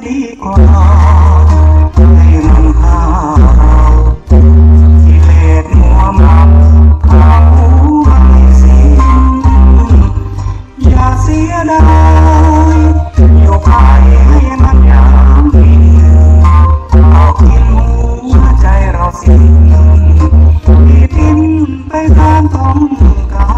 ดีกว่าให้มันพาเรากิเลสมัวเมาพาหัวให้สิ้นอย่าเสียดายอยู่ภายให้มันยามมีเอากินหัวใจเราสิ้นที่ทิ้งไปตามท้องกา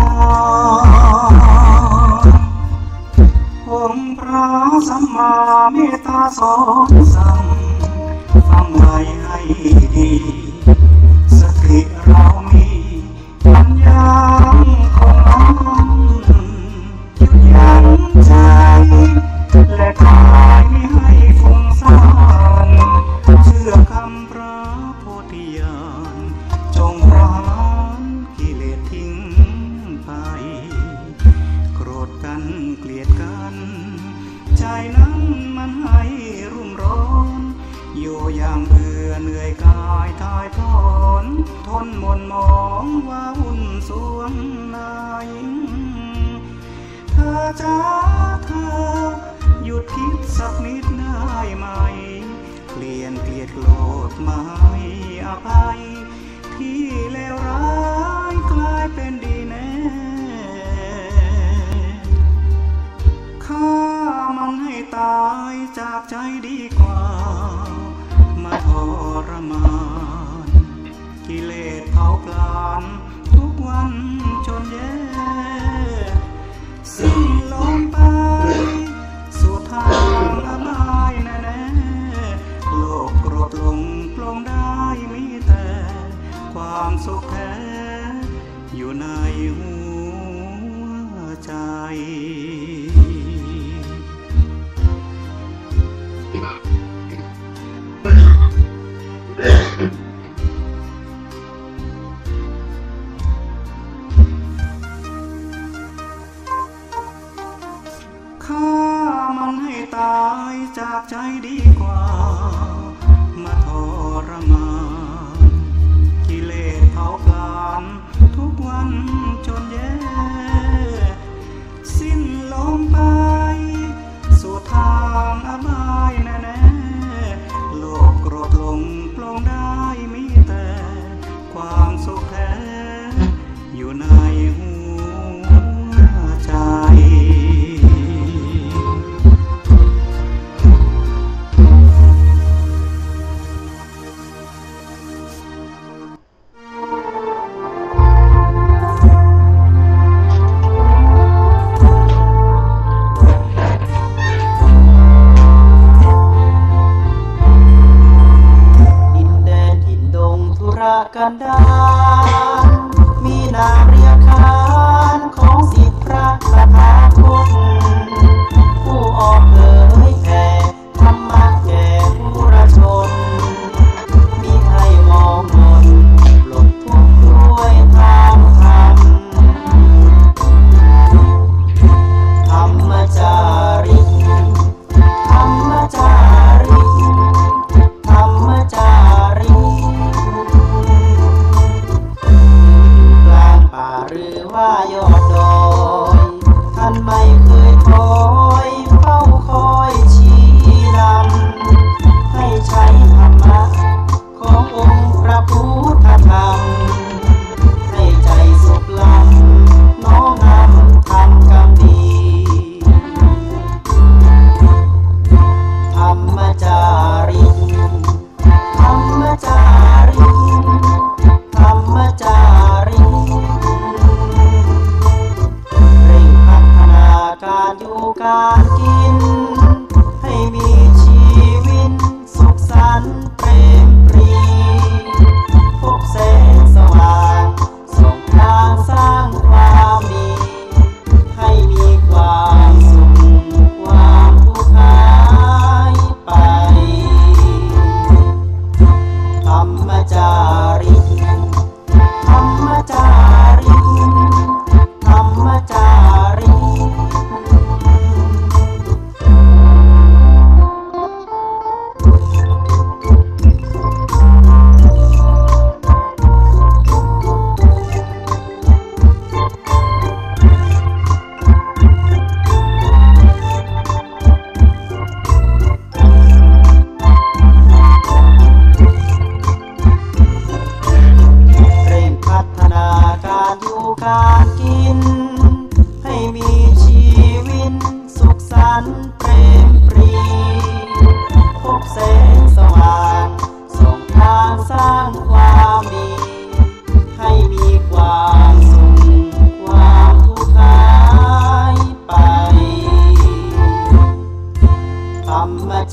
องค์พระสัมมาเมตตาสอนสั่งฟังไว้ให้ดีสติเรามีปัญญาคงมันหยุดยั้งใจและกายไม่ให้ฟุ้งซ่านเชื่อคำพระโพธิญาณจงประหารกิเลสทิ้งไปโกรธกันเกลียดกันใจนั้นมันให้รุ่มร้อนอยู่อย่างเบื่อเหนื่อยกายทายทอนทนมนมองว่าหุ่นสวงนายเธอจ้าเธอหยุดคิดสักนิดได้ไหมเปลี่ยนเกลียดโกรธมาให้อภัยที่เลวร้ายกลายเป็นดีแน่ฆ่ามันให้ตายจากใจดีกว่ามาทรมานกิเลสเผาผลาญทุกวันจนแย่สิ้นลมไปสู่ทางอบายแน่ๆโลกโกรธลงปลงได้มีแต่ความสุขแท้อยู่ในหัวใจฆ่ามันให้ตายจากใจดีกว่ามาทรมานกิเลสเผาผลาญทุกวันจนแย่สิ้นลมไปสู่ทางอบายแน่ๆโลกโกรธลงปลงได้มีแต่ความสุขแท้อยู่ในหัวใจกันดารมีนามเรียกขานของสิทธิพระตถาคตผู้ออกเผยแผ่ธรรมะแก่ผู้ราชนมีใครมองมนปลดทุกข์ด้วยทางธรรมธรรมจาริกธรรมจาริกธรรมจาริกป่า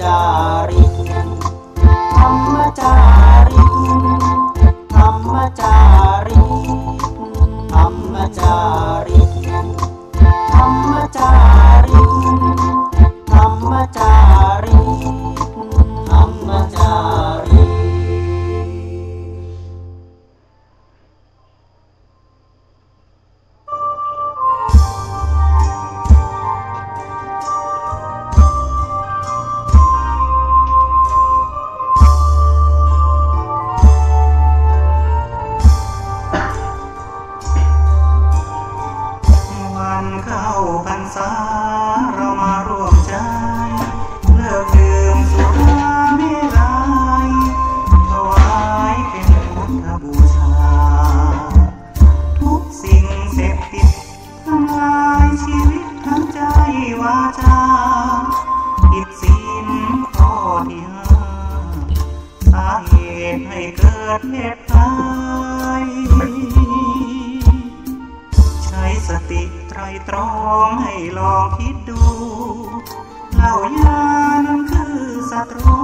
จาริกธรรมจาริกธรรมจาริกธรรมจาริกธรรมจาริกธรรมจาริกธรรมจาริกวันเข้าพรรษาเรามาร่วมใจเลิกดื่มสุราเมรัยถวายเป็นพุทธบูชาทุกสิ่งเสพติดทำลายชีวิตทั้งใจวาจาผิดศีลข้อที่ห้าสาเหตุให้เกิดเหตุภัยใช้สติไตรตรองให้ลองคิดดูเหล้ายานั้นคือศัตรู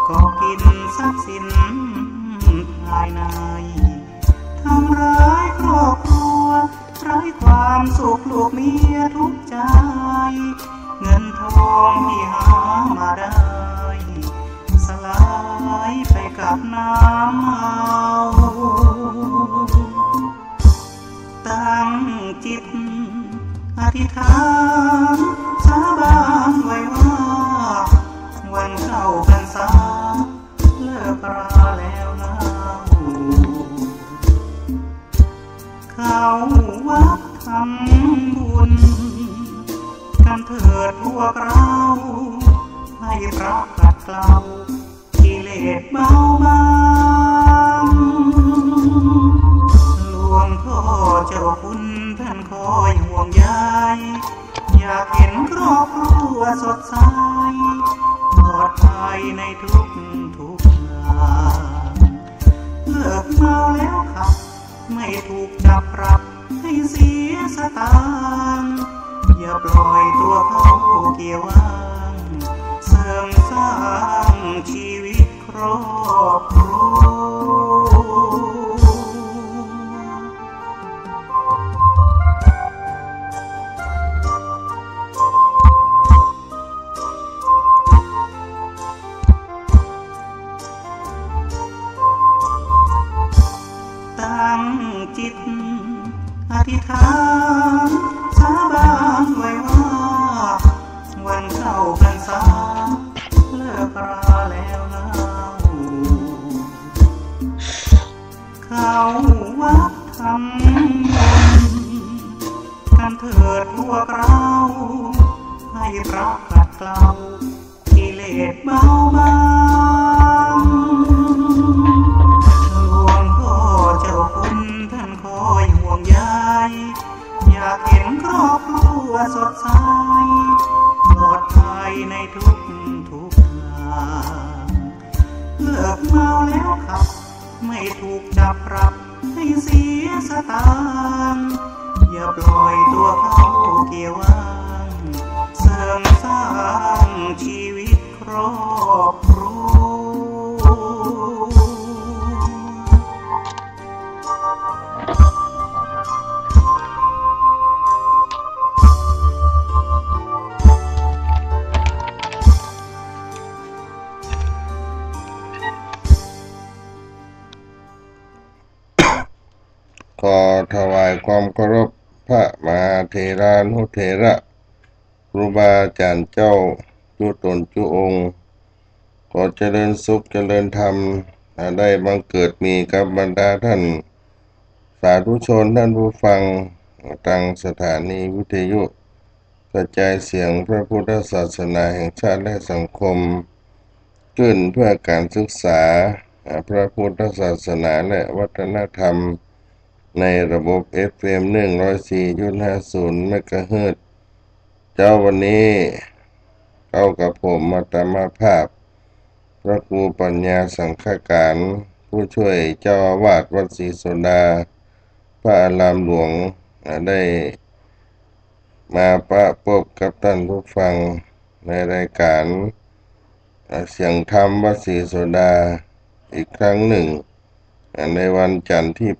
ก็กินทรัพย์สินภายในทำร้ายครอบครัวไร้ความสุขลูกเมียทุกใจเงินทองที่หามาได้สลายไปกับน้ำเมาตั้งจิตอธิษฐานสาบานไว้ว่าวันเข้าพรรษาเลิกราแล้วนะเข้าวัดทำบุญกันเถิดพวกเราให้พระขัดเกลากิเลสเบาบางหลวงพ่อเจ้าคุณท่านคอยห่วงใยอยากเห็นครอบครัวสดใสปลอดภัยในทุกอย่างเลิกเมาแล้วขับไม่ถูกจับปรับให้เสียสตางค์อย่าปล่อยตัวเขาเกี่ยวอ้างเสริมสร้างชีวิตครอบครัวตั้งจิตอธิษฐานสาบานไว้ว่าวันเข้าพรรษาเลิกราแล้วนะเข้าวัดทำบุญกันเถิดพวกเราให้พระขัดเกลากิเลสเบาบางหลวงพ่อเจ้าคุณท่านคอยห่วงใยอยากเห็นครอบครัวสดใสปลอดภัยในทุกอย่างเลิกเมาแล้วขับไม่ถูกจับปรับให้เสียสตางค์อย่าปล่อยตัวเขาเกี่ยวอ้างเสริมสร้างชีวิตครอบครัว ขอถวายความเคารพพระมหาเถรานุเถระครูบาอาจารย์เจ้าจุตนจุองค์ขอเจริญสุขเจริญธรรมได้บังเกิดมีกับบรรดาท่านสาธุชนท่านผู้ฟังทางสถานีวิทยุกระจายเสียงพระพุทธศาสนาแห่งชาติและสังคมขึ้นเพื่อการศึกษาพระพุทธศาสนาและวัฒนธรรมในระบบ FM 104.50 เมกะเฮิรตซ์เจ้าวันนี้เข้ากับผมมาตามภาพพระครูปัญญาสังฆการผู้ช่วยเจ้าอาวาสวัดศรีโสดาพระอารามหลวงได้มาประพบกับท่านผู้ฟังในรายการ เสียงธรรมวัดศรีโสดาอีกครั้งหนึ่งในวันจันทร์ที่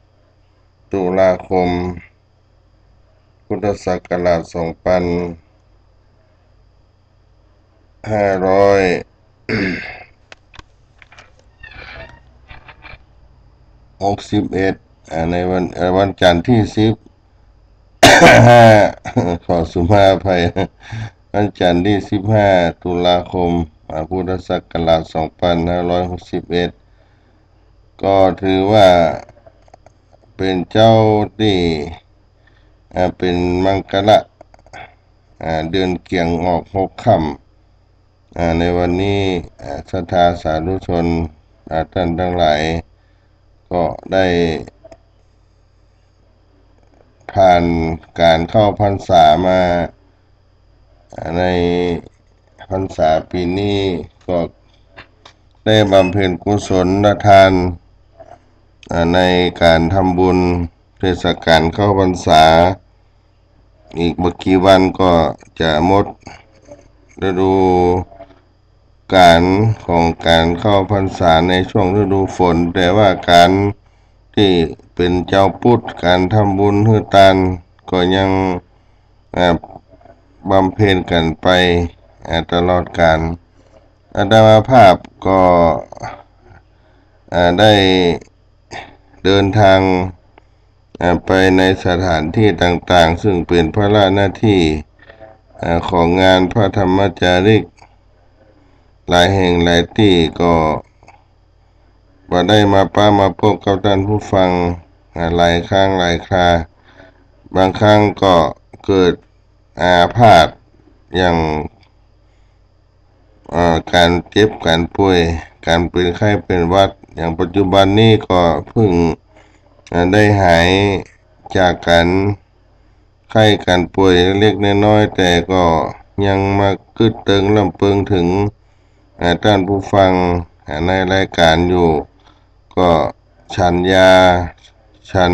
8 ตุลาคมพุทธศักราช2561ในวันจันทร์ที่15ขอสุภาพอภัยวันจันทร์ที่15 ตุลาคมพุทธศักราช2561ก็ถือว่าเป็นเจ้าที่เป็นมังกรเดือนเกี่ยงออก6 ค่ำในวันนี้ศรัทธาสาธุชนท่านทั้งหลายก็ได้ผ่านการเข้าพรรษามาในพรรษาปีนี้ก็ได้บำเพ็ญกุศลทานในการทำบุญเทศกาลเข้าพรรษาอีกไม่กี่วันก็จะหมดฤดูการของการเข้าพรรษาในช่วงฤดูฝนแต่ว่าการที่เป็นเจ้าพุทธการทำบุญฮือทานก็ยังบำเพ็ญกันไปตลอดกาลอาตมาภาพก็ได้เดินทางไปในสถานที่ต่างๆซึ่งเป็นภาระหน้าที่ของงานพระธรรมจาริกหลายแห่งหลายที่ก็ได้มาพบกับท่านผู้ฟังหลายครั้งหลายคราบางครั้งก็เกิดอาพาธอย่างการเจ็บการป่วยการเป็นไข้เป็นหวัดอย่างปัจจุบันนี้ก็เพิ่งได้หายจากการไข้การป่วยเล็กน้อยแต่ก็ยังมากึดตึงลำเพิงถึงท่านผู้ฟังในรายการอยู่ก็ฉันยาฉัน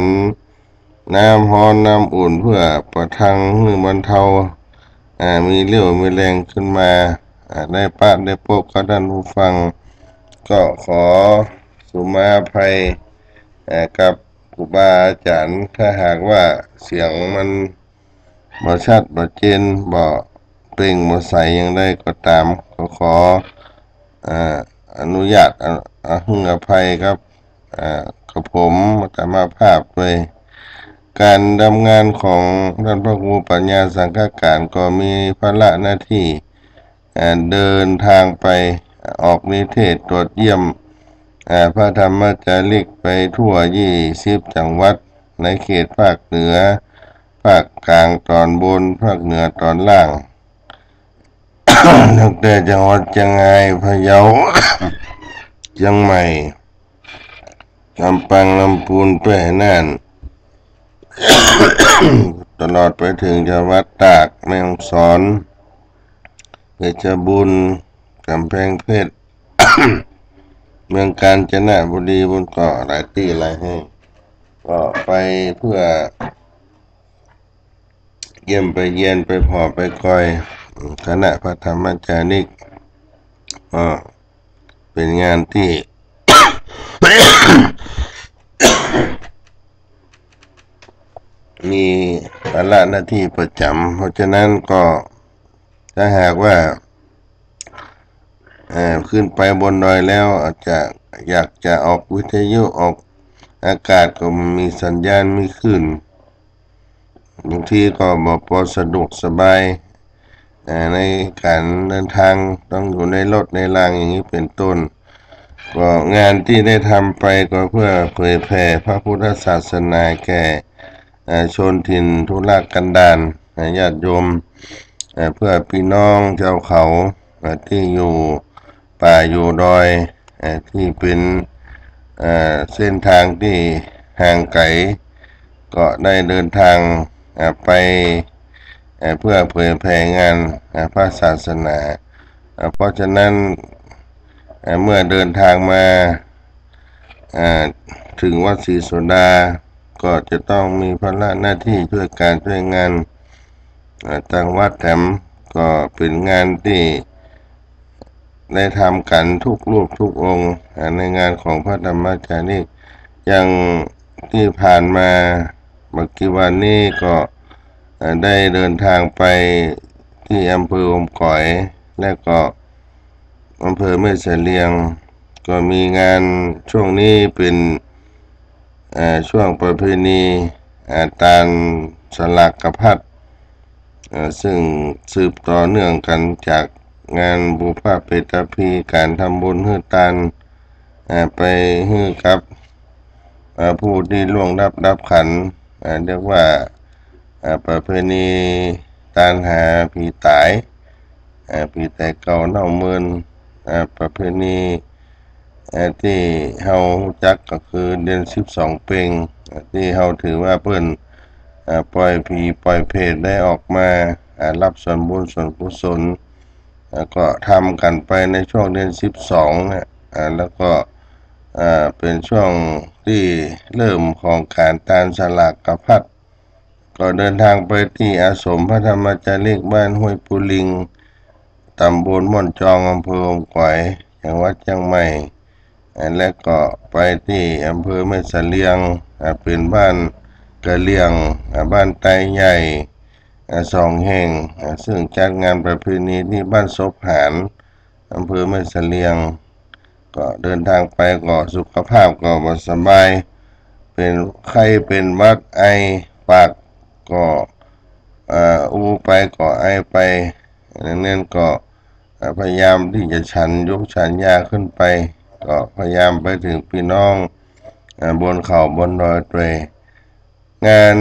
น้ำร้อนน้ำอุ่นเพื่อประทังหรือบรรเทามีเรี่ยวมีแรงขึ้นมาได้พบกับท่านผู้ฟังก็ขอสุมาภัยกับครูบาอาจารย์ถ้าหากว่าเสียงมันบ่ชัดบ่เจนบ่เปล่งบ่ใสอย่างใดก็ตามก็ขออนุญาตให้อภัยครับกับผมอาตมาภาพด้วยการดำงานของท่านพระครูปัญญาสังฆการก็มีภาระหน้าที่เดินทางไปออกนิเทศตรวจเยี่ยมพระธรรมจาริกไปทั่ว20 จังหวัดในเขตภาคเหนือภาคกลางตอนบนภาคเหนือตอนล่าง ตั้งแต่จังหวัดเชียงรายพะเยา เชียงใหม่ลำปางลำพูนแพร่น่าน ตลอดไปถึงจังหวัดตากแม่ฮ่องสอนเพชรบูรณ์กำแพงเพชร เมืองกาญจนบุรีบนเกาะหลายที่หลายแห่งก็ไปเพื่อเยี่ยมไปเยียนไปพอไปคอยคณะพระธรรมจาริกก็เป็นงานที่ มีภาระหน้าที่ประจำเพราะฉะนั้นก็ถ้าหากว่าขึ้นไปบนดอยแล้วอาจจะอยากจะออกวิทยุออกอากาศก็มีสัญญาณไม่ขึ้นบางทีก็บ่พอสะดวกสบายในการเดินทางต้องอยู่ในรถในรางอย่างนี้เป็นต้นก็งานที่ได้ทำไปก็เพื่อเผยแผ่พระพุทธศาสนาแก่ชนถิ่นทุรกันดารญาติโยมเพื่อพี่น้องชาวเขาที่อยู่ป่าอยู่ดอยที่เป็นเส้นทางที่ห่างไกลก็ได้เดินทางไปเพื่อเผยแผ่งานพระศาสนาเพราะฉะนั้นเมื่อเดินทางมาถึงวัดศรีโสดาก็จะต้องมีภาระหน้าที่ช่วยการช่วยงานทางวัดแถมก็เป็นงานที่ ได้ทำกันทุกรูปทุกองค์ในงานของพระธรรมจารีกอย่างที่ผ่านมาเมื่อกี้วันนี้ก็ได้เดินทางไปที่อำเภออมก๋อยและก็อำเภอแม่เสลียงก็มีงานช่วงนี้เป็นช่วงประเพณีตาลสลากกพัดซึ่งสืบต่อเนื่องกันจากงานบุพเพตพีการทำบุญฮื้อตาลไปฮื้อครับผู้ที่ล่วงรับขันเรียกว่าประเพณีตาลหาผีตายผีแต่เก่าเน่าเมินประเพณีที่เฮาจักก็คือเดือน12 เพ็งที่เฮาถือว่าเพิ่นปล่อยผีปล่อยเพศได้ออกมารับส่วนบุญส่วนกุศลก็ทำกันไปในช่วงเดือน12แล้วก็เป็นช่วงที่เริ่มของการตาลสลากกพัดก็เดินทางไปที่อาสมพระธรรมจารีกบ้านห้วยปูลิงตำบลม่อนจองอำเภออมก๋อยจังหวัดเชียงใหม่และก็ไปที่อำเภอแม่เสลียงเป็นบ้านกะเหรี่ยงบ้านไตใหญ่2 แห่งซึ่งจัดงานประเพณีที่บ้านศพหารอำเภอแม่เสลียงก็เดินทางไปก็สุขภาพก็บ่สบายเป็นไข้เป็นหวัดไอปากก็ไปก็ไอไปนั่นก็พยายามที่จะยกฉันยาขึ้นไปก็พยายามไปถึงพี่น้องบนเขาบนดอยตวยงาน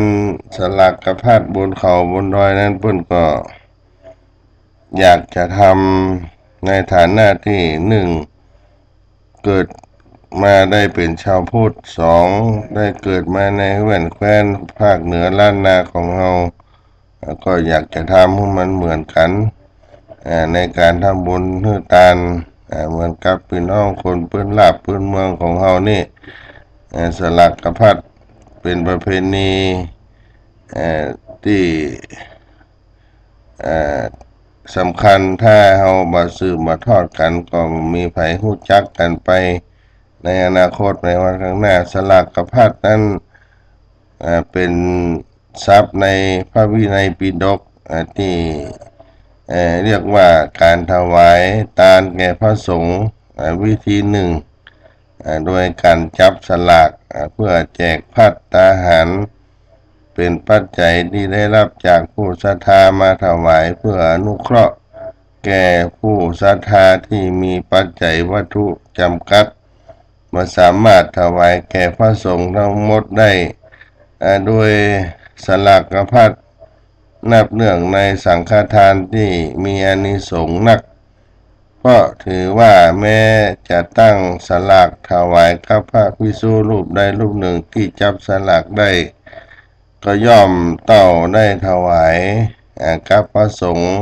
สลากกพัดบนเขาบนดอยนั้นเพิ่นก็อยากจะทำในฐานะที่1เกิดมาได้เป็นชาวพุทธ2ได้เกิดมาในแว่นแคว้นภาคเหนือล้านนาของเราก็อยากจะทำให้มันเหมือนกันในการทำบุญฮื้อตาลเหมือนกับพี่น้องคนพื้นราบพื้นเมืองของเรานี่สลากกพัดเป็นประเพณีที่สำคัญถ้าเรามาสืบมาทอดกันก็มีไผฮู้จักกันไปในอนาคตในวันข้างหน้าสลากกพัดนั้นเป็นทรัพย์ในพระวินัยปิฎกที่เรียกว่าการถวายทานแก่พระสงฆ์วิธีหนึ่งโดยการจับสลากเพื่อแจกภัตตาหารเป็นปัจจัยที่ได้รับจากผู้ศรัทธามาถวายเพื่ออนุเคราะห์แก่ผู้ศรัทธาที่มีปัจจัยวัตถุจำกัดมาสามารถถวายแก่พระสงฆ์ทั้งหมดได้โดยสลากกพัดนับเนื่องในสังฆทานที่มีอานิสงส์นักก็ถือว่าแม้จะตั้งสลากถวายกับพระภิกษุรูปใดรูปหนึ่งที่จับสลากได้ก็ย่อมได้ถวายกับพระสงฆ์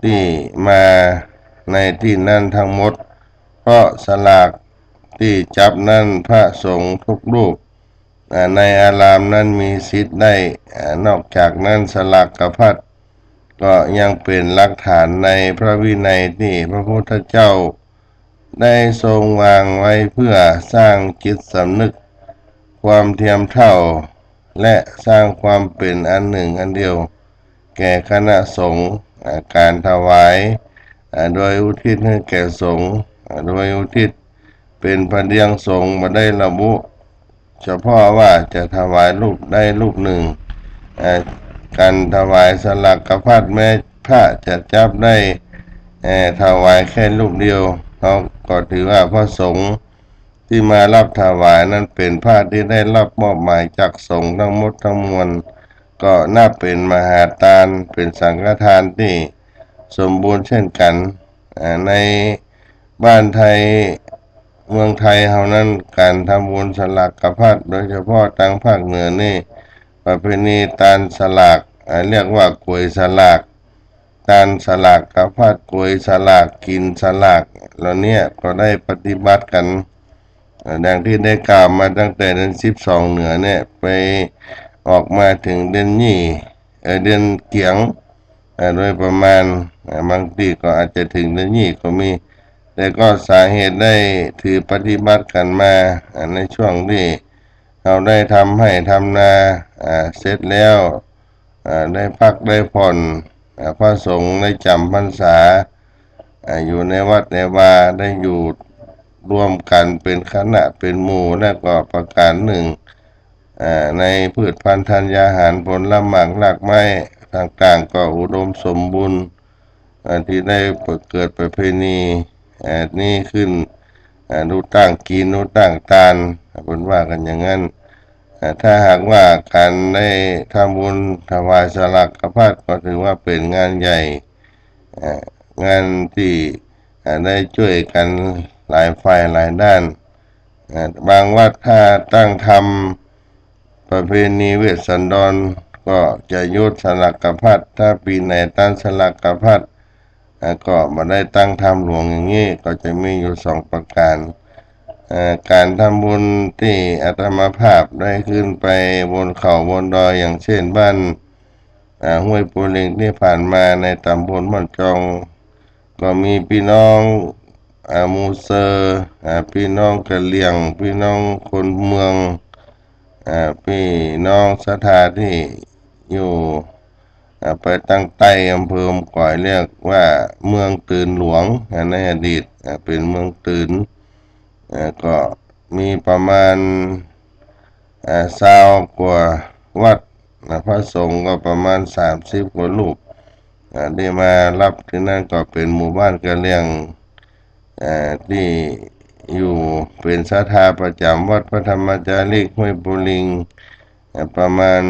ที่มาในที่นั่นทั้งหมดเพราะสลากที่จับนั้นพระสงฆ์ทุกรูปในอารามนั้นมีสิทธิ์ได้นอกจากนั้นสลากกพัดก็ยังเป็นหลักฐานในพระวินัยที่พระพุทธเจ้าได้ทรงวางไว้เพื่อสร้างจิตสำนึกความเทียมเท่าและสร้างความเป็นอันหนึ่งอันเดียวแก่คณะสงฆ์การถวายโดยอุทิศให้แก่สงฆ์โดยอุทิศเป็นพระเดียงสงฆ์มาได้ระบุเฉพาะว่าจะถวายรูปได้รูปหนึ่งการถวายสลากกพัดแม้พระจะจับได้ถวายแค่รูปเดียวเขาก็ถือว่าพระสงฆ์ที่มารับถวายนั้นเป็นพระที่ได้รับมอบหมายจากสงฆ์ทั้งหมดทั้งมวลก็นับเป็นมหาทานเป็นสังฆทานที่สมบูรณ์เช่นกันในบ้านไทยเมืองไทยเฮานั้นการทำบุญสลากกพัดโดยเฉพาะทางภาคเหนือนี่ประเพณีตาลสลากเรียกว่ากวยสลากตาลสลากกพัดกวยสลากกินสลากเหล่านี้ก็ได้ปฏิบัติกันดังที่ได้กล่าวมาตั้งแต่เดือน12เหนือเนี่ยไปออกมาถึงเดือนเดือนเกียงโดยประมาณบางทีก็อาจจะถึงเดือนก็มี แต่ก็สาเหตุได้ถือปฏิบัติกันมาในช่วงที่เราได้ทำให้ทำนาเสร็จแล้วได้พักได้ผ่อนพระสงฆ์ได้จำพรรษาอยู่ในวัดในวาได้อยู่ร่วมกันเป็นคณะเป็นหมู่และก็ประการหนึ่งในพืชพันธุ์ธัญญาหารผลละหมากรากไม้ต่างๆก็อุดมสมบูรณ์ที่ได้เกิดประเพณีนี้ขึ้นดูตั้งกินดูตั้งตาลเป็นว่ากันอย่างนั้นถ้าหากว่าการได้ทำบุญถวายสลักพระก็ถือว่าเป็นงานใหญ่งานที่ได้ช่วยกันหลายฝ่ายหลายด้านบางวัดถ้าตั้งทำประเพณีเวสสันดรก็จะยุดสลักพัดถ้าปีไหนตั้งสลักพัดก็มาได้ตั้งทำหลวงอย่างนี้ก็จะมีอยู่สองประการการทำบุญที่อาตมาภาพได้ขึ้นไปบนเขาบนดอยอย่างเช่นบ้านห้วยปูลิงที่ผ่านมาในตำบลม่อนจองก็มีพี่น้องมูเซอร์พี่น้องกะเหรี่ยงพี่น้องคนเมืองพี่น้องสถานที่อยู่ไปตั้งใต้อำเภอก่อยเรียกว่าเมืองตื่นหลวงในอดีตเป็นเมืองตื่นก็มีประมาณ20 กว่าวัดพระสงฆ์ก็ประมาณ30 กว่ารูปได้มารับที่นั่นก็เป็นหมู่บ้านกะเหรี่ยงที่อยู่เป็นศรัทธาประจำวัดพระธรรมจารีกห้วยปูลิงประมาณ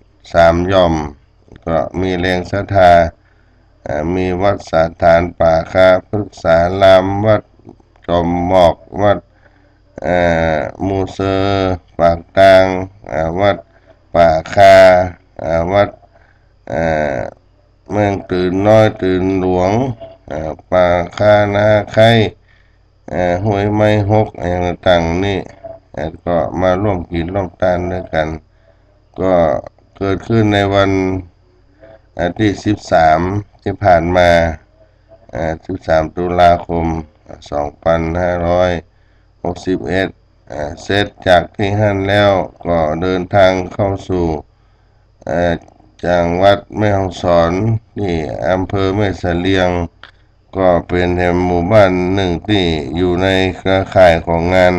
3 ย่อมก็มีแรงศรัทธามีวัดสถานป่าคาพฤกษารามวัดจอมหมอกวัดมูเซอร์ปากตางวัดป่าคาวัดเมืองตื่นน้อยตื่นหลวงป่าคานาไข่ห้วยไม้หกอย่างต่างๆนี่ก็มาร่วมกินร่วมทานด้วยกันก็เกิดขึ้นในวันที่13ที่ผ่านมา13 ตุลาคม 2561เสร็จจากที่นั่นแล้วก็เดินทางเข้าสู่จังหวัดแม่ฮ่องสอนที่อำเภอแม่เสลียงก็เป็นหมู่บ้านหนึ่งที่อยู่ในเครือข่ายของงาน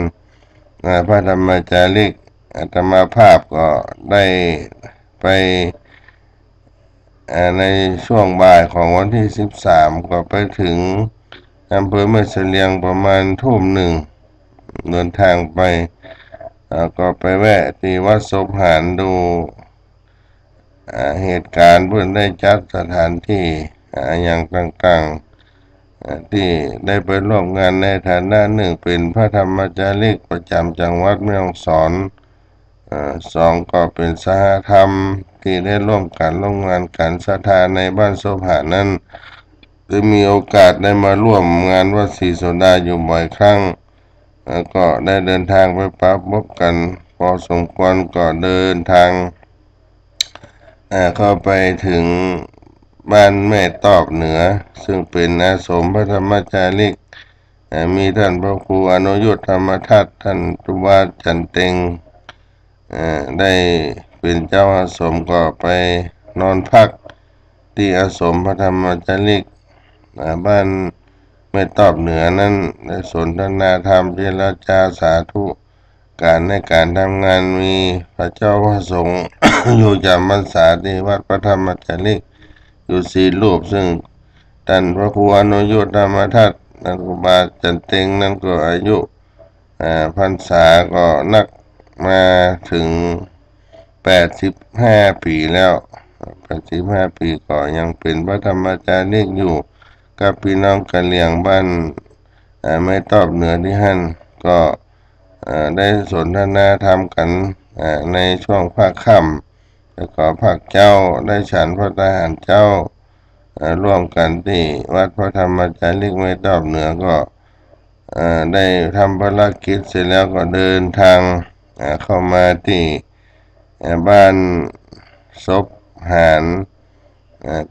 พระธรรมจารีกอาตมาภาพก็ได้ไปในช่วงบ่ายของวันที่13ก็ไปถึงอำเภอแม่เสลียงประมาณ 19:00 เดินทางไปก็ไปแวะที่วัดศพหารดูเหตุการณ์เพื่อนได้จัดสถานที่อย่างต่างๆที่ได้ไปร่วมงานในฐานะหนึ่งเป็นพระธรรมจารีกประจำจังหวัดแม่ฮ่องสอน2ก็เป็นสหธรรมที่ได้ร่วมงานกันศรัทธาในบ้านศพหารนั้นได้มีโอกาสได้มาร่วมงานวัดศรีโสดาอยู่บ่อยครั้งก็ได้เดินทางไปพบกันพอสมควรก็เดินทางเข้าไปถึงบ้านแม่ตอบเหนือซึ่งเป็นอาสมพระธรรมจารีกมีท่านพระครูอนุยุทธธรรมทัตท่านตุวาจันเต็งได้เป็นเจ้าอาสมก็ไปนอนพักที่อาสมพระธรรมจารีกบ้านแม่ตอบเหนือนั้นได้สนทนาธรรมเจรจาสาธุการในการทำงานมีพระเจ้าพระสงฆ์ อยู่จำพรรษาที่วัดพระธรรมจารีกอยู่4 รูปซึ่งท่านพระครูอนุยุทธธรรมทัตท่านครูบาจันเต็งนั้นก็อายุพรรษาก็นักมาถึง85 ปีแล้ว85 ปีก็ยังเป็นพระธรรมจารีกอยู่กับพี่น้องกะเหรี่ยงบ้านไม่ตอบเหนือที่หั่นก็ได้สนทนาธรรมกันในช่วงภาคค่ำแล้วก็ภาคเจ้าได้ฉันพระทหารเจ้าร่วมกันที่วัดพระธรรมจารีกไม่ตอบเหนือก็ได้ทำภารกิจเสร็จแล้วก็เดินทางเข้ามาที่บ้านศพหาร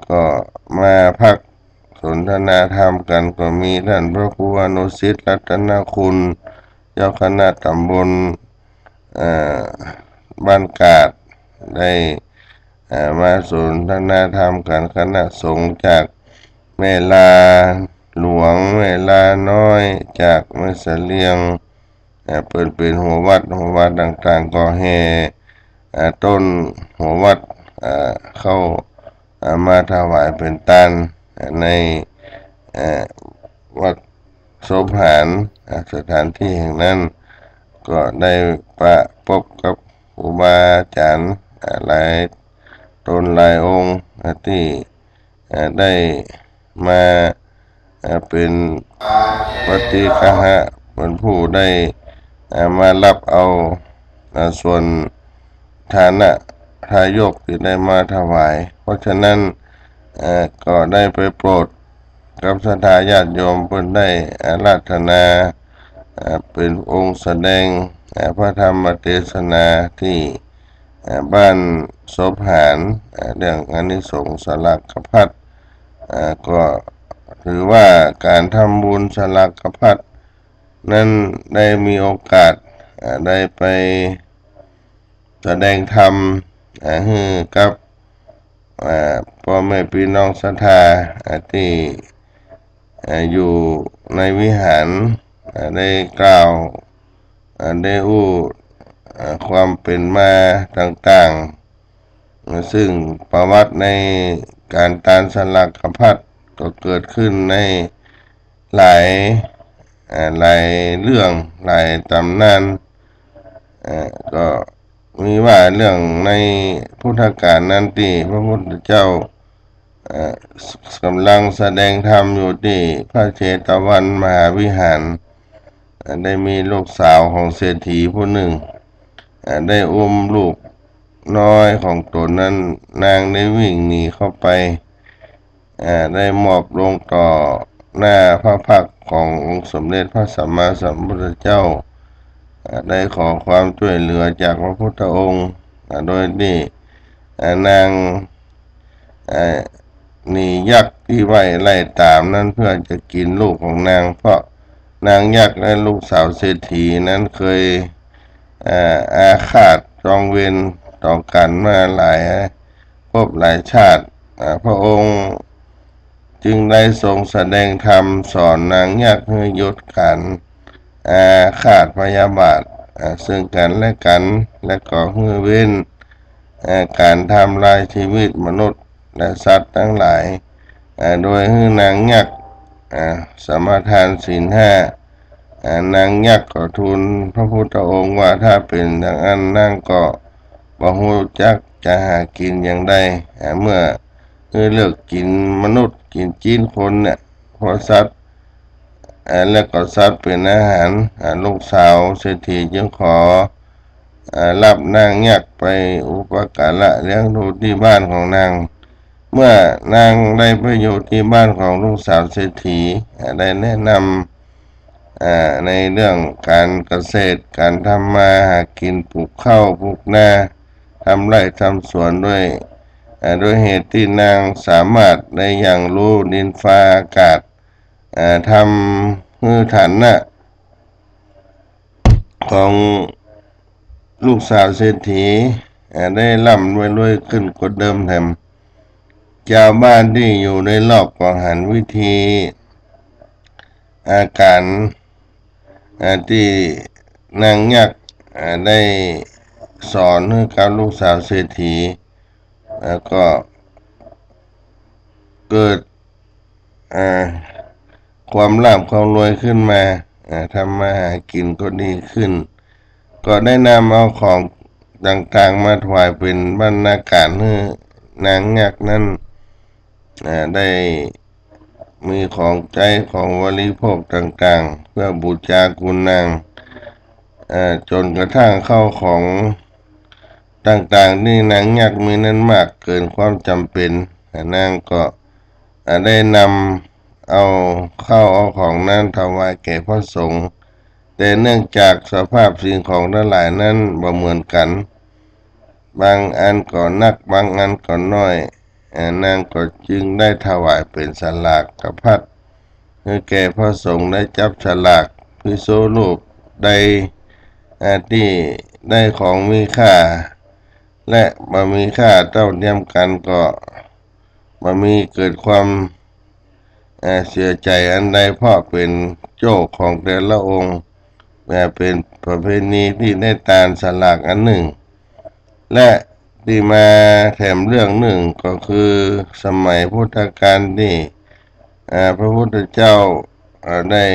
ก็มาพัก สนทนาธรรมกันก็มีท่านพระครูอนุสิทธิ์รัตนคุณเจ้าคณะตำบลบ้านกาดได้มาสนทนาธรรมกันคณะสงฆ์จากแม่ลาหลวงแม่ลาน้อยจากแม่เสลียงเปิดเป็นหัววัดต่างๆก็แห่ต้นหัววัดเข้ามาถวายเป็นตันในวัดโสภารสถานที่แห่งนั้นก็ได้ประพบกับครูบาอาจารย์หลายตนหลายองค์ที่ได้มาเป็นปฏิฆะเป็นผู้ได้มารับเอาส่วนฐานะทายกที่ได้มาถวายเพราะฉะนั้นก็ได้ไปโปรดกับศรัทธาญาติโยมเพิ่นได้อาราธนาเป็นองค์แสดงพระธรรมเทศนาที่บ้านโสภารเรื่องอานิสงส์สลักพัดก็ถือว่าการทำบุญสลักพัดนั้นได้มีโอกาสได้ไปแสดงธรรมให้กับพ่อแม่พี่น้องศรัทธาที่อยู่ในวิหารได้กล่าวได้ความเป็นมาต่างๆซึ่งประวัติในการตานสลักพัดก็เกิดขึ้นในหลายเรื่องหลายตำนานก็มีว่าเรื่องในพุทธกาลนั้นที่พระพุทธเจ้ากำลังแสดงธรรมอยู่ที่พระเชตวันมหาวิหารได้มีลูกสาวของเศรษฐีผู้หนึ่งได้อุ้มลูกน้อยของตนนั้นนางได้วิ่งหนีเข้าไปได้มอบลงต่อหน้าพระพักตร์ขององค์สมเด็จพระสัมมาสัมพุทธเจ้าได้ขอความช่วยเหลือจากพระพุทธองค์โดยที่นางหนียักษ์ที่ไล่ตามนั้นเพื่อจะกินลูกของนางเพราะนางยักษ์และลูกสาวเศรษฐีนั้นเคยอาฆาตจองเวรต่อกันมาหลายภพหลายชาติพระองค์จึงได้ทรงแสดงธรรมสอนนางยักษ์ให้หยุดการอาฆาตพยาบาทซึ่งกันและกันและก็ให้เว้นการทำลายชีวิตมนุษย์และสัตว์ทั้งหลายโดยให้นางยักษ์สมาทานศีลห้านางยักษ์ก็ทูลพระพุทธองค์ว่าถ้าเป็นอย่างนั้นนางก็บ่ฮู้จักจะหากินอย่างใดเมื่อเลิกกินมนุษย์กินจีนคนเนี่ยเพราะสัตว์และก็สัตว์เป็นอาหารลูกสาวเศรษฐีจึงขอรับนางยักษ์ไปอุปการะเลี้ยงดูที่บ้านของนางเมื่อนางได้ไปอยู่ที่บ้านของลูกสาวเศรษฐีได้แนะนำในเรื่องการเกษตรการทำมาหากินปลูกข้าวปลูกนาทำไร่ทำสวนด้วยเหตุที่นางสามารถได้อย่างรู้ดินฟ้าอากาศทำให้ฐานะของลูกสาวเศรษฐีได้ร่ำรวยขึ้นกว่าเดิมแถมชาวบ้านที่อยู่ในรอบก็หันวิธีอาการที่นางยักษ์ได้สอนให้กับลูกสาวเศรษฐีแล้วก็เกิดความร่ำความรวยขึ้นมาทำมาหากินก็ดีขึ้นก็ได้นำเอาของต่างๆมาถวายเป็นบรรณาการให้นางยักษ์นั้นได้มีของใช้ของบริโภคต่างๆเพื่อบูชาคุณนางจนกระทั่งเข้าของต่างๆที่นางยักษ์มีนั้นมากเกินความจำเป็นนางก็ได้นำเอาเข้าเอาของนั้นถวายแก่พระสงฆ์แต่เนื่องจากสภาพสิ่งของทั้งหลายนั้นบ่เหมือนกันบางอันก็หนักบางอันก็น้อย นางก็จึงได้ถวายเป็นสลากกพัดให้แก่พระสงฆ์ได้จับฉลากภิกษุรูปใดที่ได้ของมีค่าและบ่มีค่าเท่าเทียมกันก็บ่มีเกิดความเสียใจอันใดเพราะเป็นโจ้ของแต่ละองค์เป็นประเพณีที่ได้ตามสลากอันหนึ่งและที่มาแถมเรื่องหนึ่งก็คือสมัยพุทธกาลที่พระพุทธเจ้าได้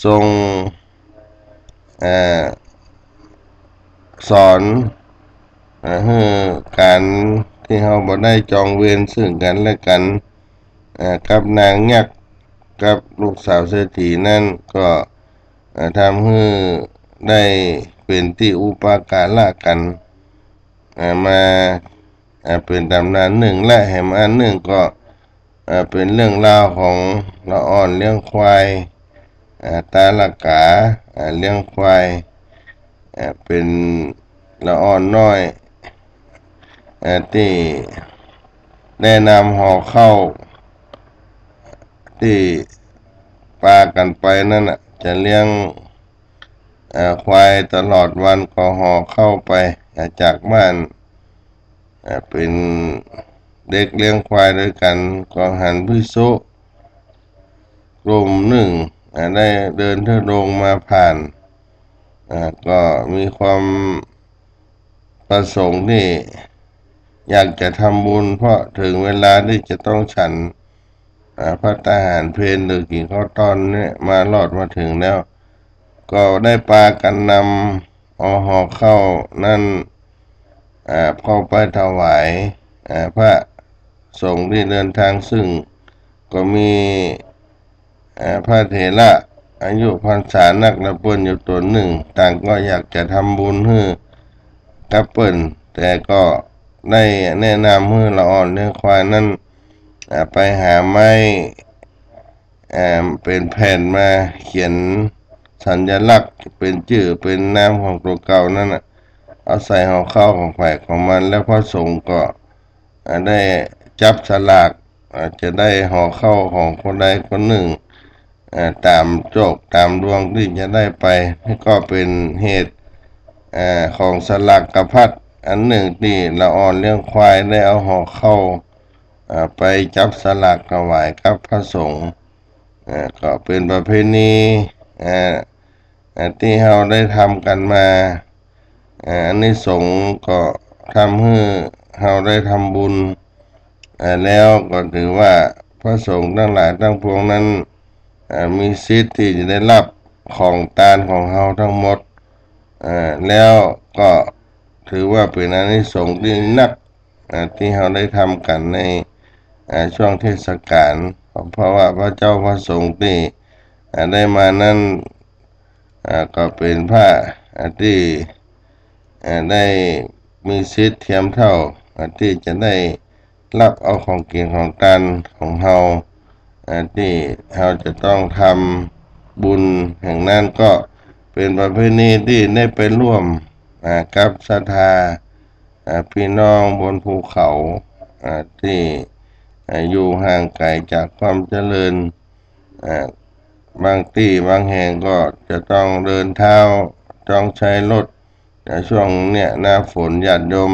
ทรงสอนให้การที่เราบ่ได้จองเวรซึ่งกันและกันกับนางยักษ์กับลูกสาวเศรษฐีนั่นก็ทำให้ได้เป็นที่อุปการะกันมาเป็นตำนานหนึ่งและแห่งอันหนึ่งก็เป็นเรื่องราวของละอ่อนเลี้ยงควายตาละกาเลี้ยงควายเป็นละอ่อนน้อยที่แนะนำห่อเข้าที่ปากันไปนั่นจะเลี้ยงควายตลอดวันก็ห่อเข้าไปจากบ้านเป็นเด็กเลี้ยงควายด้วยกันก็หันภิกษุกลุ่มหนึ่งได้เดินธุดงค์มาผ่านก็มีความประสงค์ที่อยากจะทำบุญเพราะถึงเวลาที่จะต้องฉันพระทหารเพลหรือกินข้าวต้อนเนี่ยมาลอดมาถึงแล้วก็ได้ปากันนำห่อเข้านั่นเข้าไปถวายพระสงฆ์ที่เดินทางซึ่งก็มีพระเถระอายุพรรษานักละเปิ้นอยู่ตัวหนึ่งต่างก็อยากจะทำบุญให้กับเปิ้นแต่ก็ได้แนะนำให้ละอ่อนเลี้ยงควายนั้นไปหาไม้เป็นแผ่นมาเขียนสัญลักษณ์เป็นชื่อเป็นนามของตัวเก่านั่นเอาใส่ห่อข้าวของฝ่ายของมันแล้วพระสงฆ์ก็ได้จับฉลากจะได้ห่อข้าวของคนใดคนหนึ่งตามโชคตามดวงที่จะได้ไปก็เป็นเหตุของสลากกพัดอันหนึ่งที่ละอ่อนเลี้ยงควายได้เอาห่อข้าวไปจับสลากถวายกับพระสงฆ์ก็เป็นประเพณีที่เราได้ทำกันมาอันนี้สงฆ์ก็ทำให้เราได้ทำบุญแล้วก็ถือว่าพระสงฆ์ทั้งหลายทั้งปวงนั้นมีสิทธิ์ที่จะได้รับของทานของเราทั้งหมดแล้วก็ถือว่าเป็นอานิสงส์ที่นักที่เราได้ทำกันในช่วงเทศกาลเพราะว่าพระเจ้าพระสงฆ์ที่ได้มานั้นก็เป็นพระที่ได้มีสิทธิ์เทียมเท่าที่จะได้รับเอาของกินของทานของเราที่เราจะต้องทำบุญแห่งนั้นก็เป็นประเพณีที่ได้ไปร่วมกับศรัทธาพี่น้องบนภูเขาที่อยู่ห่างไกลจากความเจริญบางที่บางแห่งก็จะต้องเดินเท้าต้องใช้รถแต่ช่วงเนี่ยหน้าฝนญาติโยม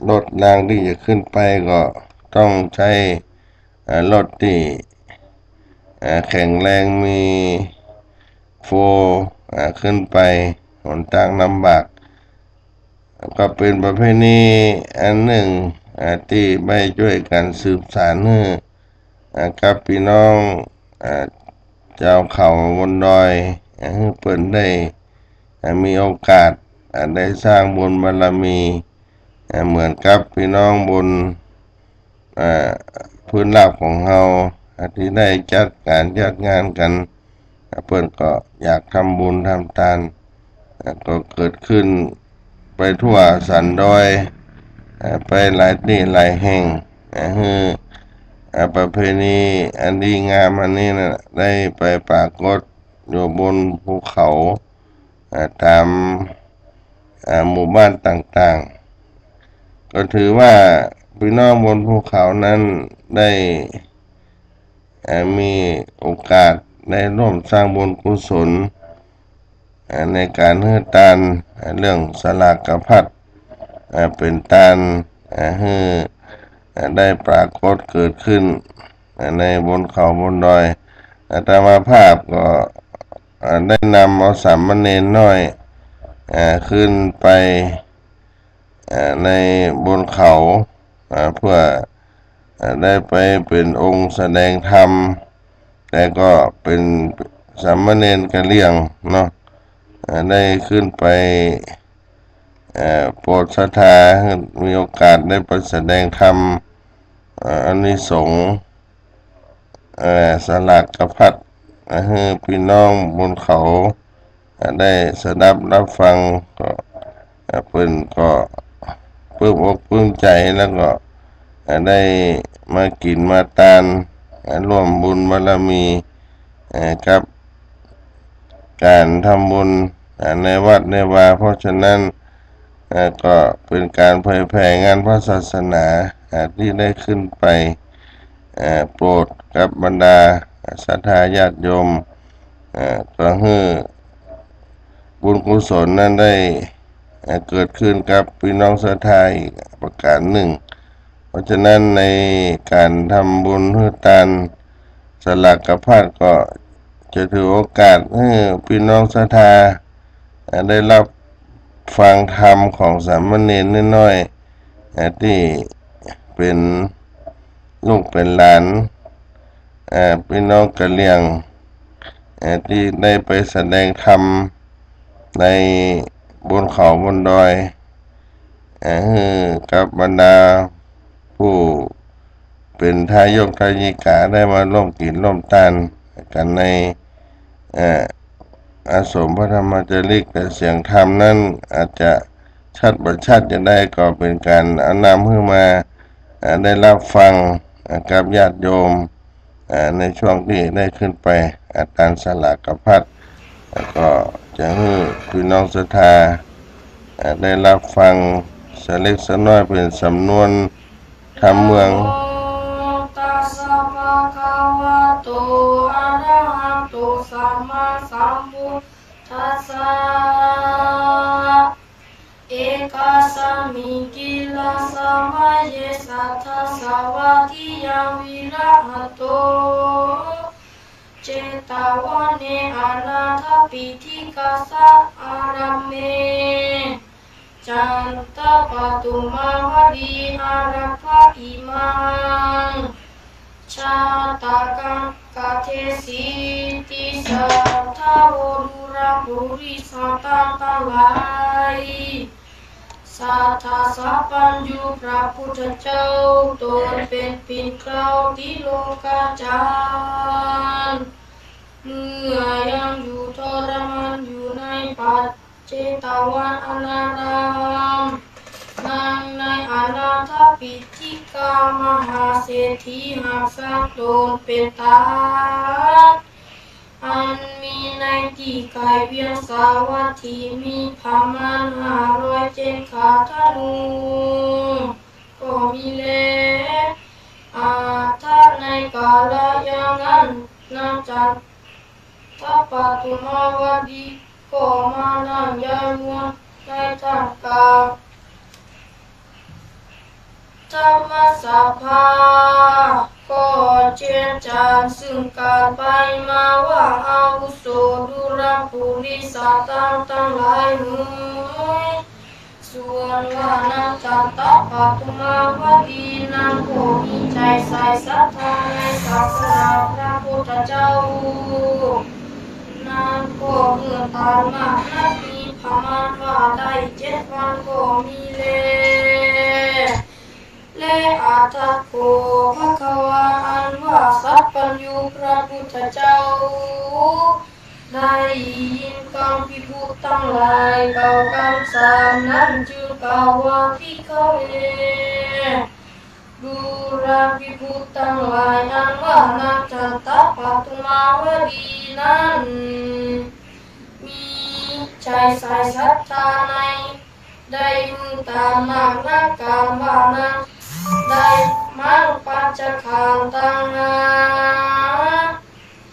รถรางที่จะขึ้นไปก็ต้องใช้รถที่แข็งแรงมีโฟขึ้นไปหนทางลำบากก็เป็นประเพณีอันหนึ่งที่ไม่ช่วยกันสืบสานให้กับพี่น้องเจ้าเขาบนดอยให้เปิดได้มีโอกาสได้สร้างบุญบารมีเหมือนกับพี่น้องบนพื้นราบของเราที่ได้จัดการจัดงานกันเปิดก็อยากทำบุญทำทานก็เกิดขึ้นไปทั่วสันดอยไปหลายที่หลายแห่งประเพณีอันดีงามอันนี้นะได้ไปปรากฏอยู่บนภูเขาตาม หมู่บ้านต่างๆก็ถือว่าพี่น้องบนภูเขานั้นได้มีโอกาสได้ร่วมสร้างบุญกุศลในการให้ทานเรื่องสลากพัดเป็นทานให้ได้ปรากฏเกิดขึ้นในบนเขาบนดอยอาตมาภาพก็ได้นำเอาสามเณรน้อยขึ้นไปในบนเขาเพื่อได้ไปเป็นองค์แสดงธรรมแต่ก็เป็นสามเณรกะเหรี่ยงเนาะได้ขึ้นไปโปรดศรัทธามีโอกาสได้ไปแสดงธรรมอานิสงส์สลากพัดให้พี่น้องบนเขาได้สดับรับฟังก็เพิ่นก็ปลื้มอกปลื้มใจแล้วก็ได้มากินมาทานร่วมบุญบารมีกับการทำบุญในวัดในวาเพราะฉะนั้นก็เป็นการเผยแผ่งานพระศาสนาที่ได้ขึ้นไปโปรดกับบรรดาศรัทธาญาติโยมก็ให้บุญกุศลนั้นได้เกิดขึ้นกับพี่น้องศรัทธาอีกประการหนึ่งเพราะฉะนั้นในการทำบุญให้ทานสลากพัดก็จะถือโอกาสให้พี่น้องศรัทธาได้รับฟังธรรมของสามเณรน้อยๆที่เป็นลูกเป็นหลานพี่น้องกะเหรี่ยงที่ได้ไปแสดงธรรมในบนเขาบนดอยกับบรรดาผู้เป็นทายกทายิกาได้มาร่วมกินร่วมทานกันในอาสมพระธรรมจาริกแต่เสียงธรรมนั้นอาจจะชัดบัดชัดจะได้ก็เป็นการนำขึ้นมาได้รับฟังกับญาติโยมในช่วงที่ได้ขึ้นไปทานสลากพัดก็จะให้พี่น้องศรัทธาได้รับฟังสเล็กสน้อยเป็นสำนวนธรรมเมืองตัสสะภะคะวะโตอะระหะโตสัมมาสัมพุทธัสสะเอกาสมิกิลาสมัยสัทธะสวัสดิยังวิระหะโตเจตาวะเนอนาถปิธิกาสะอารัมเมจันตปตุมาวดีอารัพะอิมังชาตากังกาเทสิติสัทธาโวดุระปุริสัตตังทั้งหลายสัทธาสัพพัญญูพระพุทธเจ้าตนเป็นปิ่นเกล้าที่โลกาจารย์เมื่อยังอยู่ทรมานอยู่ในปัจเจตวันอนาถามนางในอนาถปิฎกามหาเศรษฐีหากสร้างตนเป็นทาสอันมีในที่ไกลเวียงสาวัตถีมีพม่าน500 เจ็ดขาธนูก็มีเล่ถ้าในกาลอย่างนั้นนางจันทปตุมาวดีก็มานั่งยายมวลในท่ามกลางธรรมสภาก็เชียนจานซึ่งการไปมาว่าอาวุโสดุระปุริสาตั้งหลายหมู่ส่วนว่านางจันทปตุมาวดีนางก็มีใจใส่ศรัทธาในศาสนาพระพุทธเจ้านางก็เมื่อตานมากนักมีพม่านว่าได้7 วันก็มีและอาทัคโคภควาอันว่าสัพพัญญูพระพุทธเจ้าได้ยินคำพิพูดทั้งหลายเก่าคำสามนั้นจึงกล่าวว่าภิกขเวดูราพิพูดทั้งหลายอันว่านางจันทปตุมาวดีนั้นมีใจใส่ศรัทธาใน ได้มือตามนางนักการว่านังได้มังปัจจคานตังหา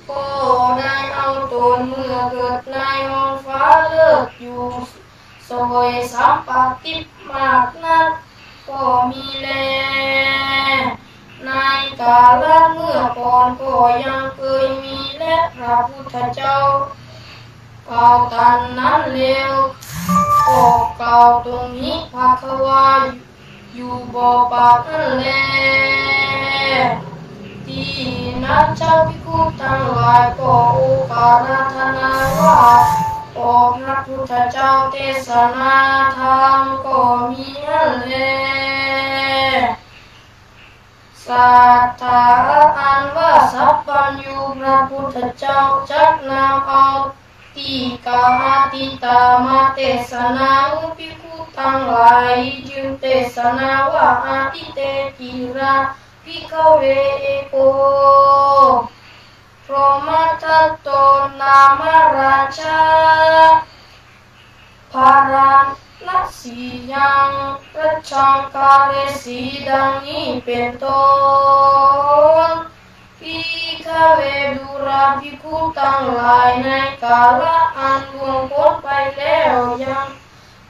ก็ได้เอาตนเมื่อเกิดในห้องฟ้าเลิศอยู่สวยสัมปติมากนักก็มีแลในกาลเมื่อก่อนก็ยังเคยมีและพระพุทธเจ้าเก่ากันนั้นเร็วก็เก่าตรงนี้ภาควาอยู่บ่อปากนั่นแลที่นั้นเจ้าภิกขุทั้งหลายก็อุปาทนาว่าพระพุทธเจ้าเทศนาธรรมก็มีนั่นแลสัทธาอันว่าสัพพัญญูพระพุทธเจ้าจักนำเอาติกาติตามาเทศนาภิกขุทั้งหลายจึงเทศนาว่าอาทิเตกิราภิกขเวโกพรหมทัตโตนามราชาภาราณสียังรัชชังกาเลสีดังนี้เป็นต้นภิกขเวดุราภิกขุทั้งหลายในกาลอันล่วงพ้นไปแล้วยัง